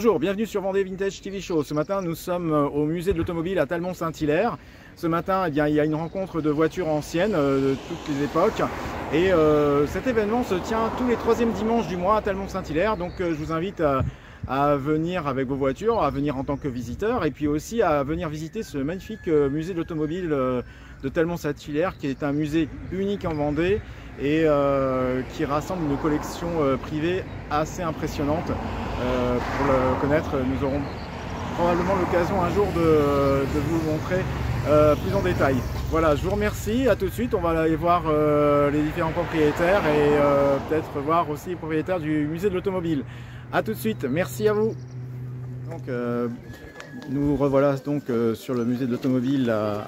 Bonjour, bienvenue sur Vendée Vintage TV Show. Ce matin, nous sommes au musée de l'automobile à Talmont-Saint-Hilaire. Ce matin, eh bien, il y a une rencontre de voitures anciennes de toutes les époques. Et cet événement se tient tous les troisièmes dimanches du mois à Talmont-Saint-Hilaire. Donc je vous invite à venir avec vos voitures, à venir en tant que visiteur et puis aussi à venir visiter ce magnifique musée de l'automobile de Talmont-Saint-Hilaire qui est un musée unique en Vendée et qui rassemble une collection privée assez impressionnante. Pour le connaître, nous aurons probablement l'occasion un jour de vous le montrer plus en détail. Voilà, je vous remercie, à tout de suite, on va aller voir les différents propriétaires et peut-être voir aussi les propriétaires du musée de l'automobile. A tout de suite, merci à vous. Donc, nous revoilà donc sur le musée de l'automobile à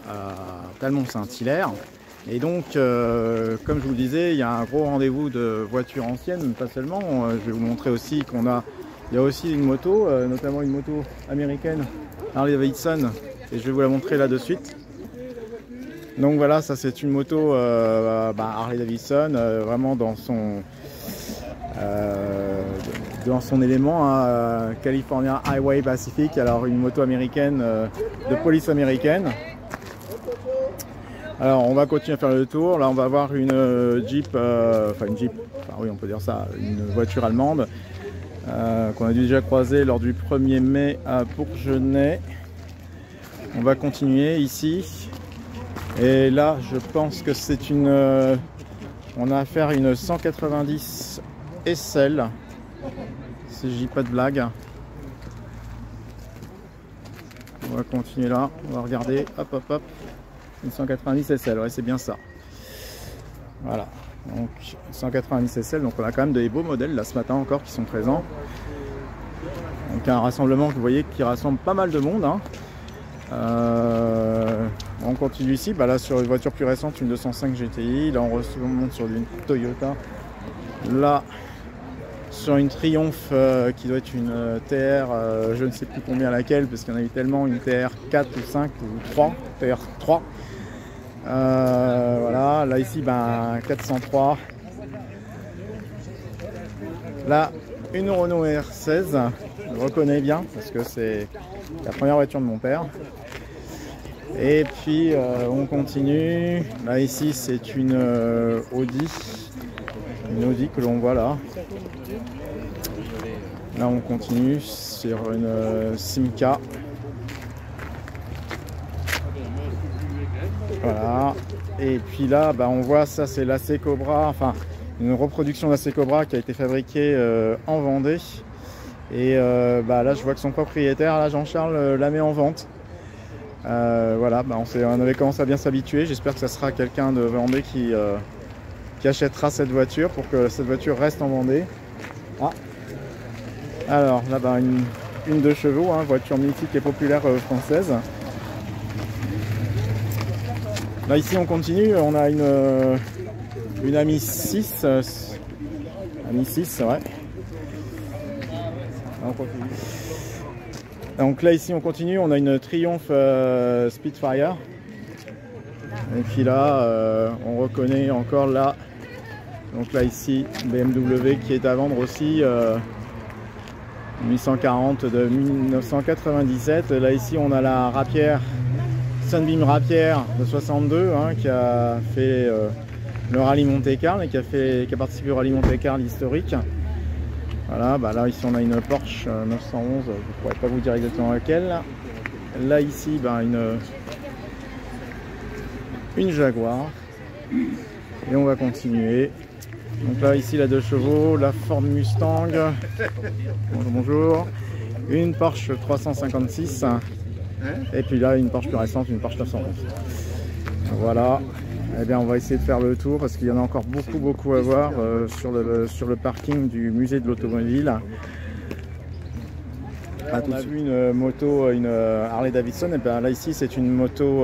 Talmont-Saint-Hilaire. Et donc, comme je vous le disais, il y a un gros rendez-vous de voitures anciennes, mais pas seulement. Je vais vous montrer aussi il y a aussi une moto, notamment une moto américaine, Harley Davidson, et je vais vous la montrer là de suite. Donc voilà, ça c'est une moto Harley Davidson, vraiment dans son élément, California Highway Pacific, alors une moto américaine de police américaine. Alors on va continuer à faire le tour, là on va voir une Jeep, oui on peut dire ça, une voiture allemande qu'on a déjà croisée lors du 1er mai à Bourgenay. On va continuer ici et là je pense que c'est on a affaire à une 190 SL, si je dis pas de blague. On va continuer là, on va regarder, hop, une 190 SL, ouais c'est bien ça. Voilà, donc 190 SL, donc on a quand même des beaux modèles là ce matin encore qui sont présents. Donc un rassemblement que vous voyez qui rassemble pas mal de monde, hein. On continue ici, là sur une voiture plus récente, une 205 GTI, là on remonte sur une Toyota, là sur une Triumph qui doit être une TR, je ne sais plus combien laquelle, parce qu'il y en a eu tellement, une TR 4 ou 5 ou 3, TR 3. Voilà, là ici 403. Là une Renault R16, je reconnais bien parce que c'est la première voiture de mon père. Et puis on continue. Là ici c'est une Audi que l'on voit là. Là on continue sur une Simca. Voilà, et puis là on voit ça, c'est la Cobra, enfin une reproduction de la Cobra qui a été fabriquée en Vendée. Et là je vois que son propriétaire, là Jean-Charles, la met en vente. Voilà, on avait commencé à bien s'habituer. J'espère que ça sera quelqu'un de Vendée qui achètera cette voiture pour que cette voiture reste en Vendée. Alors là une 2 chevaux, voiture mythique et populaire française. Là ici on continue, on a une Ami 6, Ami 6, ouais. Donc là ici on continue, on a une Triumph Spitfire. Et puis là on reconnaît encore là, donc là ici BMW qui est à vendre aussi, 840 de 1997. Là ici on a la Rapière, Sunbeam Rapière de 62, qui a fait le rallye Monte-Carlo et qui a participé au rallye Monte-Carlo historique. Voilà, là ici on a une Porsche 911, je ne pourrais pas vous dire exactement laquelle. Là ici une Jaguar. Et on va continuer. Donc là ici la 2 chevaux, la Ford Mustang. Bonjour. Une Porsche 356. Et puis là une Porsche plus récente, une Porsche 911. Voilà. Eh bien on va essayer de faire le tour parce qu'il y en a encore beaucoup à voir sur le parking du musée de l'automobile. On a vu une moto, une Harley Davidson. Et bien là ici c'est une moto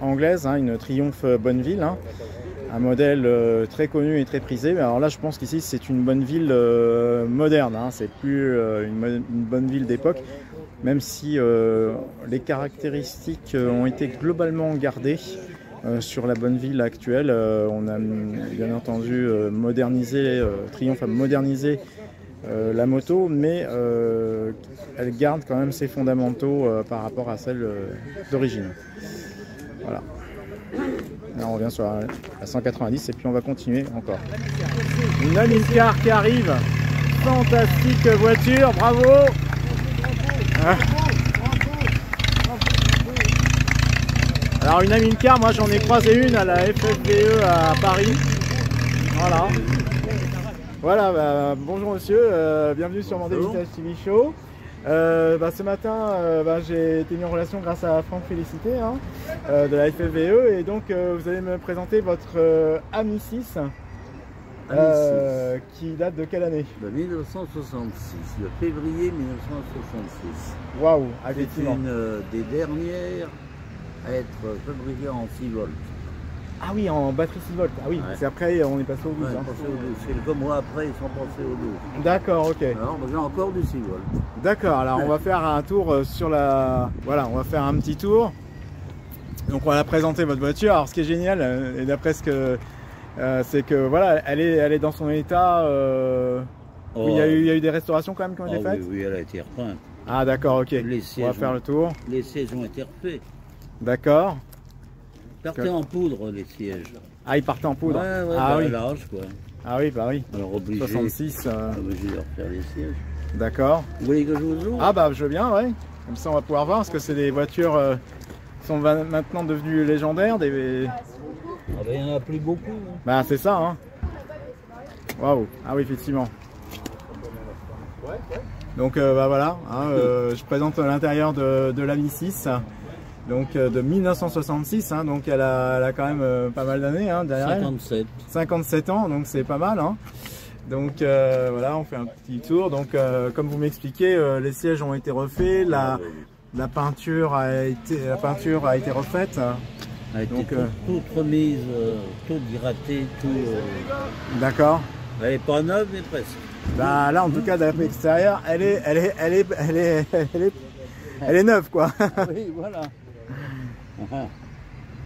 anglaise, une Triumph Bonneville, un modèle très connu et très prisé. Mais alors là je pense qu'ici c'est une Bonneville moderne, c'est plus une Bonneville d'époque. Même si les caractéristiques ont été globalement gardées sur la Bonneville actuelle, on a bien entendu modernisé, Triumph a modernisé la moto, mais elle garde quand même ses fondamentaux par rapport à celle d'origine. Voilà. Là, on revient sur la 190 et puis on va continuer encore. Une Amilcar qui arrive. Fantastique voiture, bravo. Alors une Amilcar, moi j'en ai croisé une à la FFVE à Paris. Voilà. Voilà, bah, bonjour monsieur, bienvenue sur Vendée Vintage TV Show. Ce matin, j'ai été mis en relation grâce à Franck Félicité de la FFVE et donc vous allez me présenter votre Ami 6 qui date de quelle année? De 1966, le février 1966. Waouh, c'est effectivement. une des dernières à être fabriquée en 6 volts. Ah oui, en batterie 6 volts. Ah oui, Ouais. c'est après on est passé au 12. Ouais, passé au 12. Quelques mois après, ils sont passés au 12. D'accord, ok. Alors, j'ai encore du 6 volts. D'accord, alors on va faire un tour sur la... Voilà, on va faire un petit tour. Donc on va la présenter votre voiture. Alors ce qui est génial, et d'après ce que... c'est que voilà, elle est dans son état... où il y a eu des restaurations quand même qui ont été faites. Oui, elle a été repeinte. Ah d'accord, ok. Les On sièges va faire le tour. Les sièges ont été refaits. D'accord. Partaient en poudre, les sièges. Ah, il partait en poudre. Ouais, Ah oui. l'âge, quoi. Ah oui, bah oui. Alors, obligé, 66. obligé de refaire les sièges. D'accord. Vous voulez que je vous ouvre? Ah bah je veux bien, ouais. Comme ça on va pouvoir voir, parce que c'est des voitures qui sont maintenant devenues légendaires. Des... Ah ben, il n'y en a plus beaucoup. Hein. Bah c'est ça, hein. Waouh. Ah oui, effectivement. Donc voilà, hein, je présente l'intérieur de l'Ami 6. Donc de 1966, hein, donc elle a quand même pas mal d'années hein, derrière 57. elle. 57 ans, donc c'est pas mal. Hein. Donc voilà, on fait un petit tour. Donc comme vous m'expliquez, les sièges ont été refaits, la peinture a été refaite. Elle a été Donc, toute remise, toute grattée, tout. D'accord. Elle n'est pas neuve, mais presque. Bah là, en tout cas, d'après l'extérieur, elle est neuve, quoi. Oui, voilà.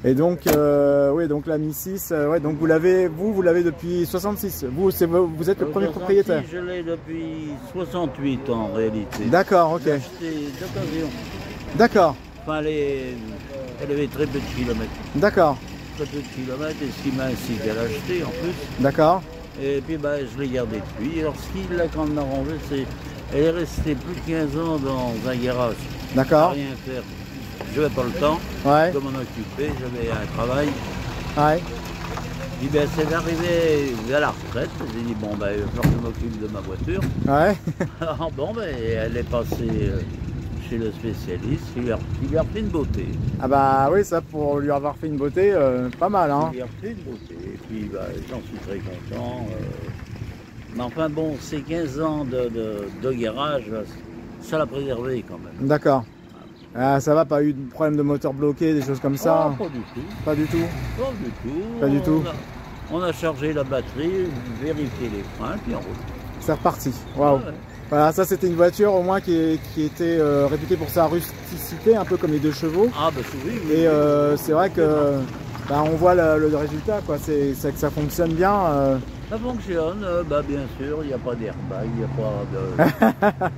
Et donc, oui, donc la Mi 6, ouais, donc vous l'avez depuis 66. Vous êtes le premier propriétaire. Je l'ai depuis 68 en réalité. D'accord, ok. J'ai acheté d'occasion. D'accord, Enfin, elle avait très peu de kilomètres. d'accord, Très peu de kilomètres, et ce qui m'a incité à l'acheter en plus. d'accord, Et puis je l'ai gardée depuis. Alors ce qui l'a quand même arrangé, c'est elle est restée plus de 15 ans dans un garage. d'accord. Rien faire. Je n'avais pas le temps Ouais, de m'en occuper, j'avais un travail. ouais, Puis c'est arrivé à la retraite, j'ai dit bon ben il va falloir que je m'occupe de ma voiture. ouais. Alors bon ben elle est passée chez le spécialiste, il lui a refait une beauté. Ah bah oui, ça pour lui avoir fait une beauté, pas mal, hein. Il lui a refait une beauté, et puis j'en suis très content. Mais enfin bon, ces 15 ans de garage, ça l'a préservé quand même. D'accord. Ah, ça va, pas eu de problème de moteur bloqué, des choses comme ça? Oh, pas du tout. Pas du tout. Pas du tout. Pas du tout. On a chargé la batterie, vérifié les freins, puis en route. C'est reparti. Waouh. Ouais. Voilà, ça c'était une voiture au moins qui était réputée pour sa rusticité, un peu comme les 2 chevaux. Ah bah oui, oui. Et c'est vrai que on voit le résultat, quoi. C'est que ça fonctionne bien. Ça fonctionne, bien sûr, il n'y a pas d'airbag, il n'y a pas de...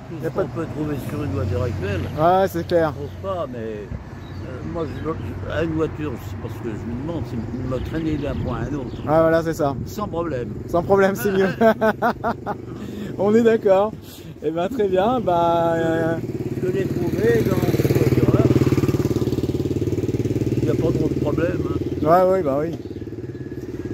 tout ce qu'on peut trouver sur une voiture actuelle. Ouais, c'est clair. Je ne trouve pas, mais moi, à une voiture, c'est parce que je me demande, c'est de me traîner d'un point à un autre. Ah voilà, c'est ça. Sans problème. Sans problème, c'est mieux. On est d'accord. Et ben très bien. Je l'ai trouvé dans cette voiture-là. Il n'y a pas trop de problème. Hein. Ouais, bah oui.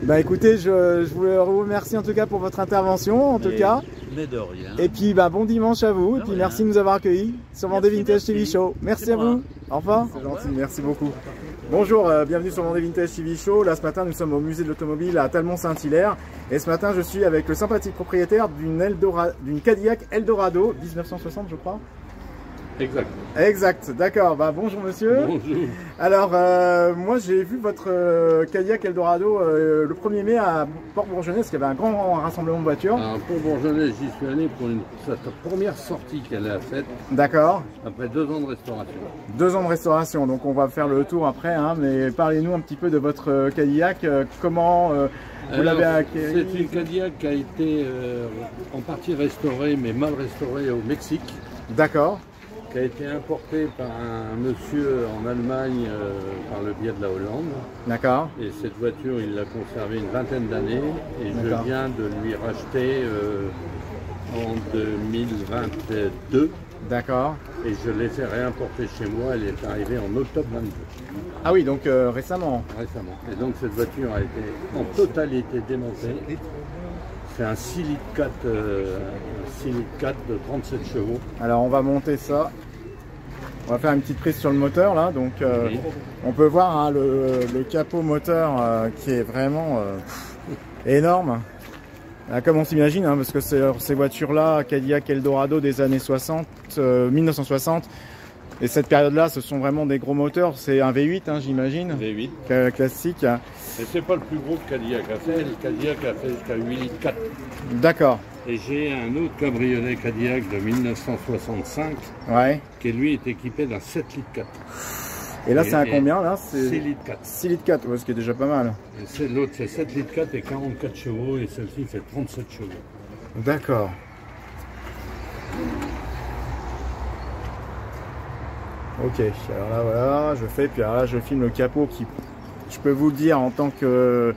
Bah écoutez, je vous remercie en tout cas pour votre intervention, en tout cas. Mais de rien. Et puis bon dimanche à vous, et puis rien. merci de nous avoir accueillis sur Vendée Vintage TV Show. Merci à vous. Au revoir. C'est gentil, merci beaucoup. Bonjour, bienvenue sur Vendée Vintage TV Show. Là ce matin nous sommes au musée de l'automobile à Talmont-Saint-Hilaire. Et ce matin je suis avec le sympathique propriétaire d'une Cadillac Eldorado 1960 je crois. Exact. Exact, d'accord. Bonjour monsieur. Bonjour. Alors, moi j'ai vu votre Cadillac Eldorado le 1er mai à Port-Bourgeonnais, parce qu'il y avait un grand rassemblement de voitures. À Port-Bourgeonnais, j'y suis allé pour sa première sortie qu'elle a faite D'accord. après 2 ans de restauration. 2 ans de restauration, donc on va faire le tour après, hein, mais parlez-nous un petit peu de votre Cadillac, comment Vous l'avez acquérie? C'est une Cadillac qui a été en partie restaurée, mais mal restaurée au Mexique, D'accord. qui a été importée par un monsieur en Allemagne par le biais de la Hollande. D'accord. Et cette voiture, il l'a conservée une vingtaine d'années et je D'accord. viens de lui racheter en 2022 D'accord. et je l'ai fait réimporter chez moi. Elle est arrivée en octobre 22, Ah oui, donc récemment. récemment. Et donc cette voiture a été en totalité démontée. C'est un 6 litres 4, un 6 litres 4 de 37 chevaux. Alors on va monter ça. On va faire une petite prise sur le moteur là. Donc Oui. on peut voir hein, le capot moteur qui est vraiment énorme. Comme on s'imagine, hein, parce que ces voitures-là, Cadillac Eldorado des années 60, 1960, et cette période-là, ce sont vraiment des gros moteurs. C'est un V8, hein, j'imagine, V8. classique. Et c'est pas le plus gros que Cadillac a fait. Le Cadillac a fait jusqu'à 8 litres 4. D'accord. Et j'ai un autre cabriolet Cadillac de 1965 Ouais. qui lui est équipé d'un 7 litres 4. Et là, c'est un combien là? 6 litres 4. 6 litres 4, ouais, ce qui est déjà pas mal. L'autre c'est 7 litres 4 et 44 chevaux et celle-ci fait 37 chevaux. D'accord. Ok, alors là voilà, je fais, puis alors là je filme le capot qui, je peux vous le dire en tant que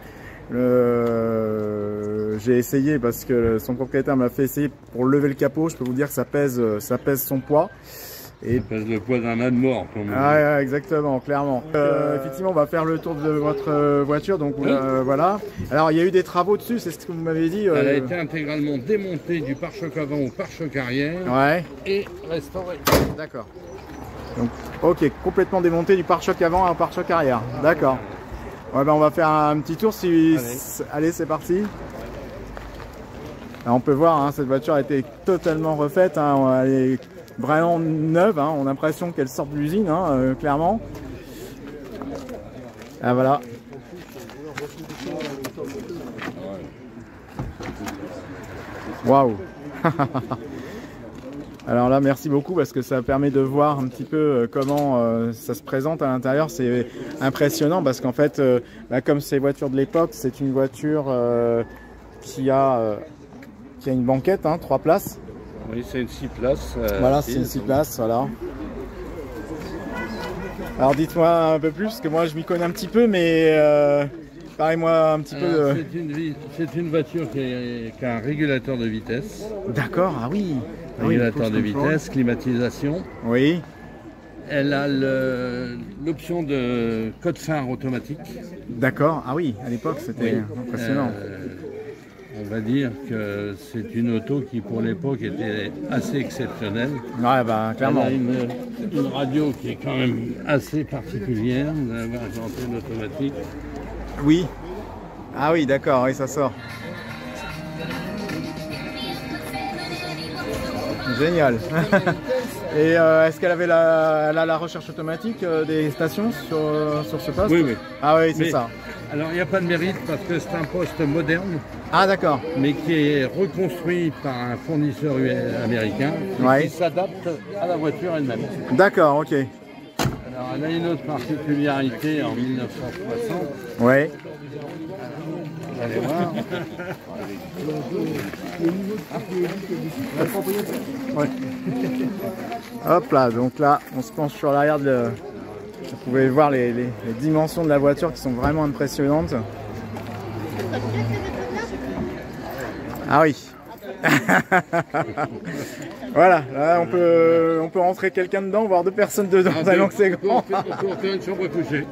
j'ai essayé parce que son propriétaire m'a fait essayer pour lever le capot, je peux vous dire que ça pèse son poids. Et ça pèse le poids d'un âne mort pour moi. ah ouais, exactement, clairement. Effectivement, on va faire le tour de votre voiture, donc Oui. voilà. Alors il y a eu des travaux dessus, c'est ce que vous m'avez dit. Elle a été intégralement démontée du pare-choc avant au pare-choc arrière Ouais. et restaurée. D'accord. Donc, ok, complètement démonté du pare-choc avant à un pare-choc arrière. D'accord. Ouais, ben on va faire un petit tour. Allez, c'est parti. Alors, on peut voir, hein, cette voiture a été totalement refaite. Hein, elle est vraiment neuve. Hein, on a l'impression qu'elle sort de l'usine, hein, clairement. Ah voilà. Waouh. Alors là, merci beaucoup parce que ça permet de voir un petit peu comment ça se présente à l'intérieur. C'est impressionnant parce qu'en fait, comme ces voitures de l'époque, c'est une voiture qui a une banquette, hein, 3 places. Oui, c'est une 6 places. Voilà, c'est une 6 places, voilà. Alors dites-moi un peu plus, parce que moi je m'y connais un petit peu, mais parlez-moi un petit peu. C'est une voiture qui a un régulateur de vitesse. D'accord, ah oui. Régulateur de vitesse, climatisation. Oui. Elle a l'option de code phare automatique. D'accord, ah oui, à l'époque c'était impressionnant. On va dire que c'est une auto qui pour l'époque était assez exceptionnelle. Ouais, bah clairement. Elle a une radio qui est quand même assez particulière, d'avoir une antenne automatique. Oui. Ah oui, d'accord, oui, ça sort. Génial. Et est-ce qu'elle avait elle a la recherche automatique des stations sur ce poste? Oui, oui. Ah oui, c'est ça. Alors il n'y a pas de mérite parce que c'est un poste moderne, Ah d'accord. mais qui est reconstruit par un fournisseur américain et Ouais. qui s'adapte à la voiture elle-même. D'accord, ok. Alors elle a une autre particularité en 1960. Ouais. Vous allez voir. Ouais. Hop là, donc là, on se penche sur l'arrière de. Vous pouvez voir les dimensions de la voiture qui sont vraiment impressionnantes. Ah oui. Voilà, là on peut rentrer quelqu'un dedans, voire 2 personnes dedans, tellement que c'est grand. On peut faire une chambre à coucher.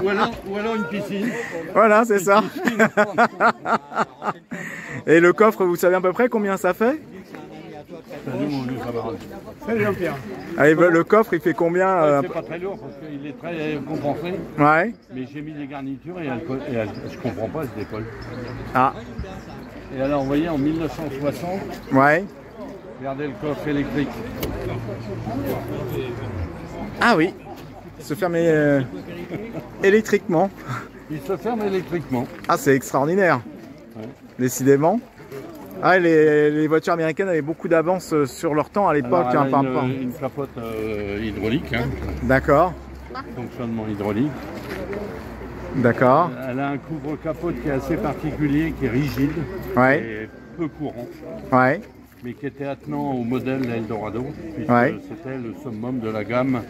ou alors une piscine. Voilà, c'est ça. Et le coffre, vous savez à peu près combien ça fait? Salut Jean-Pierre. Allez, le coffre, il fait combien C'est pas très lourd parce qu'il est très compensé. Ouais. Mais j'ai mis des garnitures et je comprends pas, elle se décolle. Ah, Et alors, vous voyez, en 1960, ouais. regardez le coffre électrique. Ah oui, il se ferme électriquement. Il se ferme électriquement. Ah, c'est extraordinaire. Ouais. Décidément. Ah, les voitures américaines avaient beaucoup d'avance sur leur temps à l'époque. Alors, Hein, elle par a rapport. une capote hydraulique, hein, D'accord. fonctionnement hydraulique. D'accord. Elle a un couvre-capote qui est assez particulier, qui est rigide Ouais. et peu courant, Ouais. mais qui était attenant au modèle Eldorado, puisque Ouais. c'était le summum de la gamme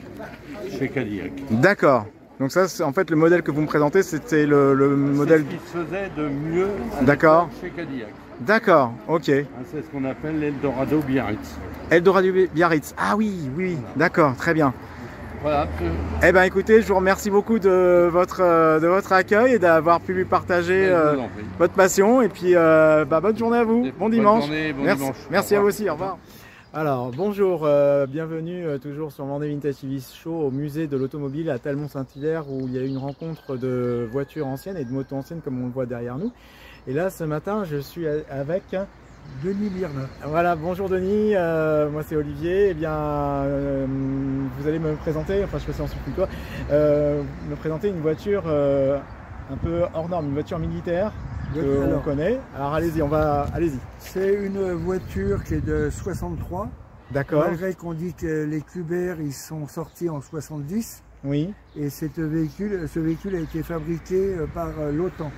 chez Cadillac. D'accord. Donc ça, en fait, le modèle que vous me présentez, c'était le modèle... C'est ce qui se faisait de mieux à D'accord. l'époque chez Cadillac. D'accord, ok. Hein, c'est ce qu'on appelle l'Eldorado Biarritz. Eldorado Biarritz. Ah oui, oui, d'accord, très bien. Voilà. Eh bien écoutez, je vous remercie beaucoup de votre accueil et d'avoir pu partager Je vous en prie. votre passion. Et puis bonne journée à vous, bon Bonne dimanche. journée, bon merci, dimanche. merci Au à vous revoir. aussi, au revoir. Alors bonjour, bienvenue toujours sur Vendée Vintage TV Show au musée de l'automobile à Talmont-Saint-Hilaire où il y a eu une rencontre de voitures anciennes et de motos anciennes comme on le voit derrière nous. Et là ce matin je suis avec Denis Birna. Voilà, bonjour Denis, moi c'est Olivier. Eh bien, vous allez me présenter, enfin je fais ça ensuite plus toi, me présenter une voiture un peu hors norme, une voiture militaire que on connaît. Alors allez-y, allez-y. C'est une voiture qui est de 63. D'accord. Malgré qu'on dit que les Cubert ils sont sortis en 70. Oui. Et ce véhicule a été fabriqué par l'OTAN.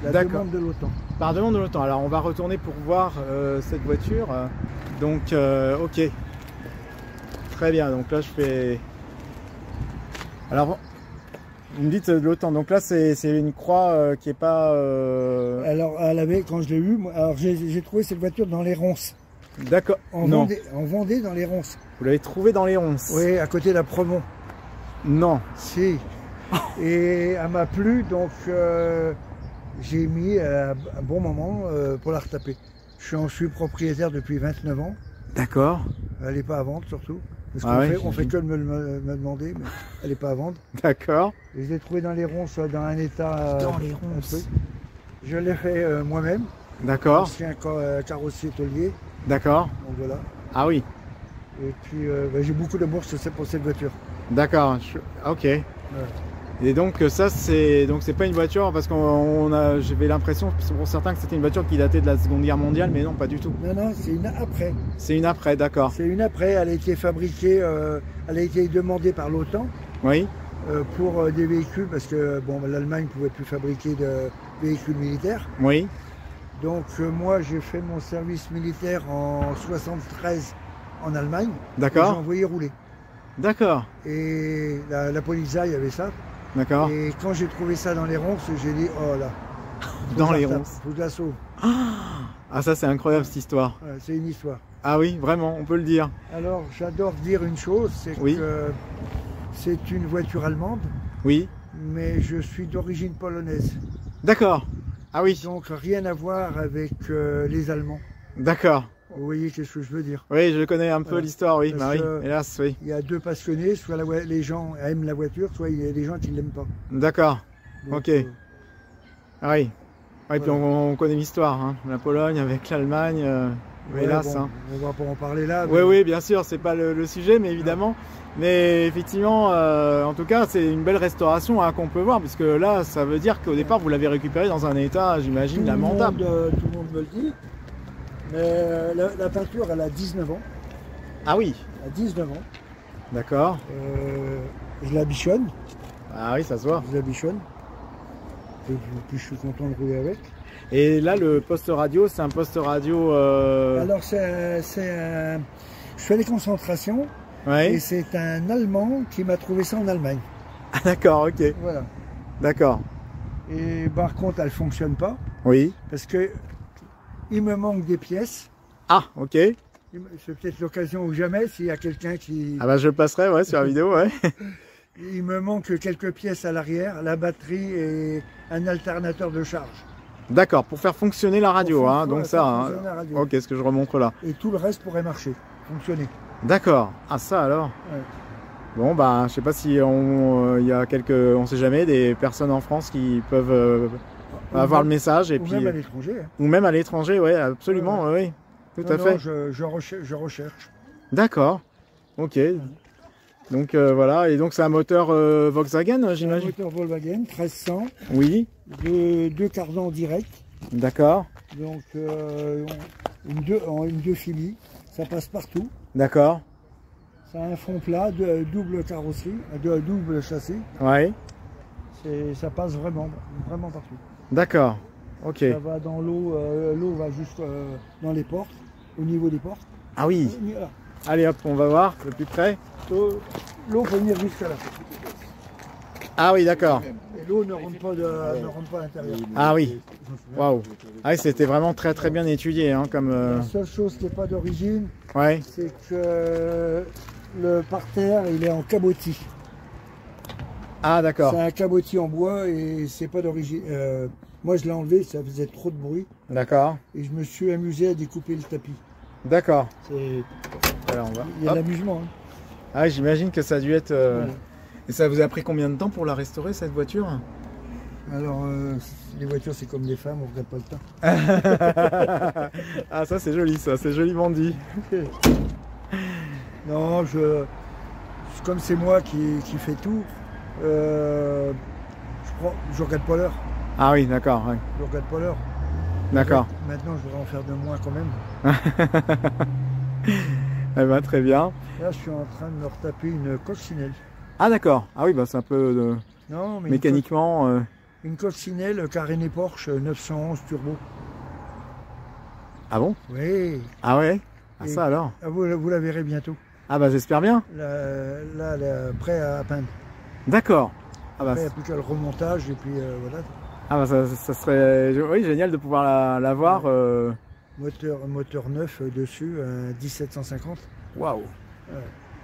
La D'accord. demande de l'OTAN. Par demande de l'OTAN. Alors on va retourner pour voir cette voiture. Donc ok. Très bien, donc là je fais... Alors vous me dites de l'OTAN, donc là c'est une croix qui est pas... Alors quand je l'ai eu, alors j'ai trouvé cette voiture dans les Ronces. D'accord. En Non. Vendée dans les Ronces. Vous l'avez trouvé dans les Ronces? Oui, à côté de la Premont. Non. Si. Et elle m'a plu, donc j'ai mis un bon moment pour la retaper. Je suis propriétaire depuis 29 ans. D'accord. Elle n'est pas à vendre surtout. Parce Ah qu'on ouais, fait que de me demander, mais elle n'est pas à vendre. D'accord. Et je l'ai trouvée dans les Ronces, dans un état... Dans les Ronces. Je l'ai fait moi-même. D'accord. Ancien carrossier taulier. D'accord. Donc voilà. Ah oui. Et puis j'ai beaucoup d'amour pour cette voiture. D'accord. Ok. Et donc ça c'est pas une voiture parce j'avais l'impression pour certains que c'était une voiture qui datait de la Seconde Guerre mondiale, mais non, pas du tout. Non, non, c'est une après. C'est une après, d'accord. C'est une après. Elle a été fabriquée, elle a été demandée par l'OTAN. Oui. Pour des véhicules parce que bon, l'Allemagne ne pouvait plus fabriquer de véhicules militaires. Oui. Donc moi j'ai fait mon service militaire en 73 en Allemagne. D'accord. J'ai envoyé rouler. D'accord. Et la Polizei avait ça. D'accord. Et quand j'ai trouvé ça dans les ronces, j'ai dit oh là. Dans les ronces. Faut que je la sauve. Ah ça c'est incroyable cette histoire. C'est une histoire. Ah oui, vraiment, on peut le dire. Alors j'adore dire une chose, c'est que c'est une voiture allemande. Oui. Mais je suis d'origine polonaise. D'accord. Ah oui. Donc rien à voir avec les Allemands. D'accord. Vous voyez ce que je veux dire? Oui, je connais un peu l'histoire, oui. Bah oui, hélas, oui. Il y a deux passionnés, soit les gens aiment la voiture, soit il y a des gens qui ne l'aiment pas. D'accord. Donc, ok. Ah oui. Ouais, puis on connaît l'histoire, hein. La Pologne avec l'Allemagne, hélas. Bon, hein. on va pas en parler là. Oui, oui, bien sûr, c'est pas le sujet, mais évidemment. Mais effectivement, en tout cas, c'est une belle restauration qu'on peut voir, puisque là, ça veut dire qu'au départ, vous l'avez récupéré dans un état, j'imagine, lamentable. Tout le monde me le dit. Mais la peinture, elle a 19 ans. Ah oui. Elle a 19 ans. D'accord. Je la bichonne. Ah oui, ça se voit. Je la bichonne. Et puis je suis content de rouler avec. Et là, le poste radio, c'est un poste radio... Alors, je fais des concentrations. Ouais. Et c'est un Allemand qui m'a trouvé ça en Allemagne. Ah d'accord, ok. Voilà. D'accord. Et par contre, elle ne fonctionne pas. Oui. Parce que il me manque des pièces. Ah, ok. C'est peut-être l'occasion ou jamais s'il y a quelqu'un qui... Ah bah je le passerai, ouais, sur la vidéo, ouais. Il me manque quelques pièces à l'arrière, la batterie et un alternateur de charge. D'accord, pour faire fonctionner la radio, hein, donc ça, hein. Ok, ce que je remontre là. Et tout le reste pourrait marcher, fonctionner. D'accord. Ah ça alors. Ouais. Bon bah je sais pas si il y a on sait jamais, des personnes en France qui peuvent avoir le message et ou puis même à l'étranger. Hein. Ou même à l'étranger, ouais, absolument, oui. Tout à fait. Je recherche. D'accord. Ok. Donc voilà, et donc c'est un moteur Volkswagen, j'imagine. Un moteur Volkswagen 1300. Oui. Deux cardans directs. D'accord. Donc une deux filis. Ça passe partout. D'accord. Ça a un fond plat, double carrosserie, double châssis. Ouais. Ça passe vraiment, vraiment partout. D'accord. Ok. Ça va dans l'eau, l'eau va juste dans les portes, au niveau des portes. Ah oui. Voilà. Allez hop, on va voir de plus près. L'eau peut venir jusqu'à là. Ah oui, d'accord. Et l'eau ne rentre pas à l'intérieur. Ah oui. Waouh. Ah oui, c'était vraiment très très bien étudié, hein, comme. La seule chose qui n'est pas d'origine, Ouais. c'est que le parterre, il est en cabotis. Ah d'accord. C'est un cabotis en bois et c'est pas d'origine. Moi, je l'ai enlevé, ça faisait trop de bruit. D'accord. Et je me suis amusé à découper le tapis. D'accord. Alors, on va. il y a Hop. l'amusement. Hein. Ah, j'imagine que ça a dû être. Ouais. Et ça vous a pris combien de temps pour la restaurer cette voiture? Alors, les voitures, c'est comme les femmes, on regarde pas le temps. Ah, ça c'est joli, ça, c'est joliment dit. Non, comme c'est moi qui fais tout, je regarde pas l'heure. Ah oui, d'accord. Ouais. Je regarde pas l'heure. D'accord. Maintenant, je voudrais en faire de moins quand même. Eh ben, très bien. Là, je suis en train de me retaper une coccinelle. Ah d'accord. Ah oui, bah c'est un peu Non, mais mécaniquement. une coccinelle carénée Porsche 911 turbo. Ah bon? Oui. Ah ouais? Ah Et- ça alors? Ah, vous la verrez bientôt. Ah bah j'espère bien. Là, elle est prêt à peindre. D'accord. Ah bah, Après, il n'y a plus qu'à le remontage et puis voilà. ah bah ça serait oui, génial de pouvoir la voir. Moteur neuf dessus, un 1750. Waouh. Ouais.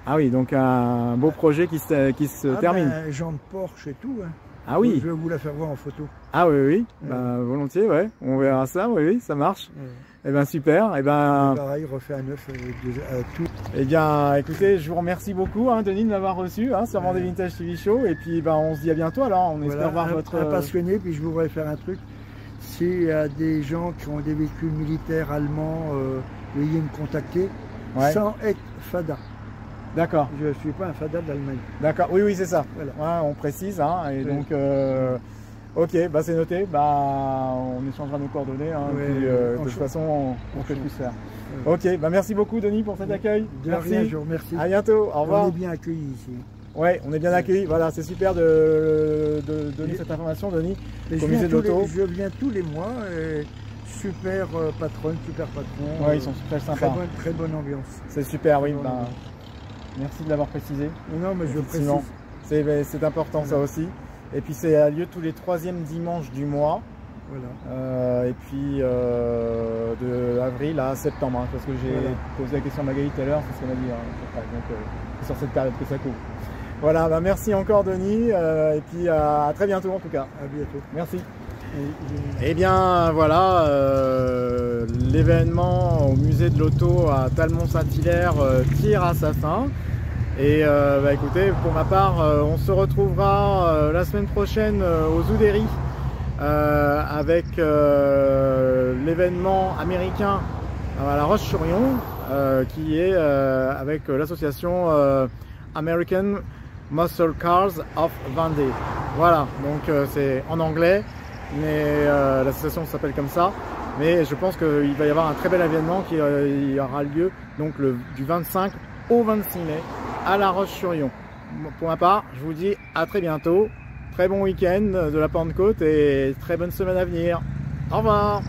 Ah oui, donc un beau projet qui se termine. Ben, jante Porsche et tout. Hein. Ah oui. Je vais vous la faire voir en photo. Ah oui, oui. Ouais. Bah, volontiers, ouais. On verra ça, oui, oui, ça marche. Ouais. Eh ben super. Eh ben, Pareil, refait à neuf tout. eh bien, écoutez, je vous remercie beaucoup, hein, Denis, de m'avoir reçu sur Vendée Vintage TV Show. Et puis, ben, on se dit à bientôt. Alors, on espère voir votre. Un passionné, puis je voudrais faire un truc. S'il y a des gens qui ont des véhicules militaires allemands, veuillez me contacter. Ouais. Sans être FADA. D'accord. Je ne suis pas un FADA d'Allemagne. D'accord. Oui, oui, c'est ça. Voilà. Ouais, on précise. Hein, et Oui. donc, ok, bah c'est noté. Bah, on échangera nos coordonnées. Hein, Ouais, puis, de toute façon, on peut tout faire. Ok, bah merci beaucoup, Denis, pour cet accueil. De Merci. rien, je vous remercie. À bientôt. Au revoir. On est bien accueillis ici. Ouais, on est bien accueillis. Voilà, c'est super de donner cette information, Denis. Mais Au musée de l'auto. je viens tous les mois. Super patronne, super patron. Ouais, ils sont très sympas. Très bonne ambiance. C'est super, oui. Bonne Ben, ambiance. merci de l'avoir précisé. Non, mais je précise. Effectivement. C'est important ça aussi. Et puis c'est à lieu tous les 3e dimanches du mois. Voilà. Et puis de avril à septembre. Hein, parce que j'ai posé la question à Magali tout à l'heure, c'est ce qu'elle m'a dit. Hein, donc c'est sur cette période que ça couvre. Voilà, ben, merci encore Denis. Et puis à très bientôt en tout cas. À bientôt. Merci. Et bien voilà, l'événement au musée de l'auto à Talmont-Saint-Hilaire tire à sa fin. Et bah, écoutez, pour ma part, on se retrouvera la semaine prochaine aux Oudéry avec l'événement américain à La Roche-sur-Yon qui est avec l'association American Muscle Cars of Vendée. Voilà, donc c'est en anglais, mais l'association s'appelle comme ça. Mais je pense qu'il va y avoir un très bel événement qui aura lieu donc du 25 au 26 mai à La Roche-sur-Yon. Pour ma part, je vous dis à très bientôt. Très bon week-end de la Pentecôte et très bonne semaine à venir. Au revoir.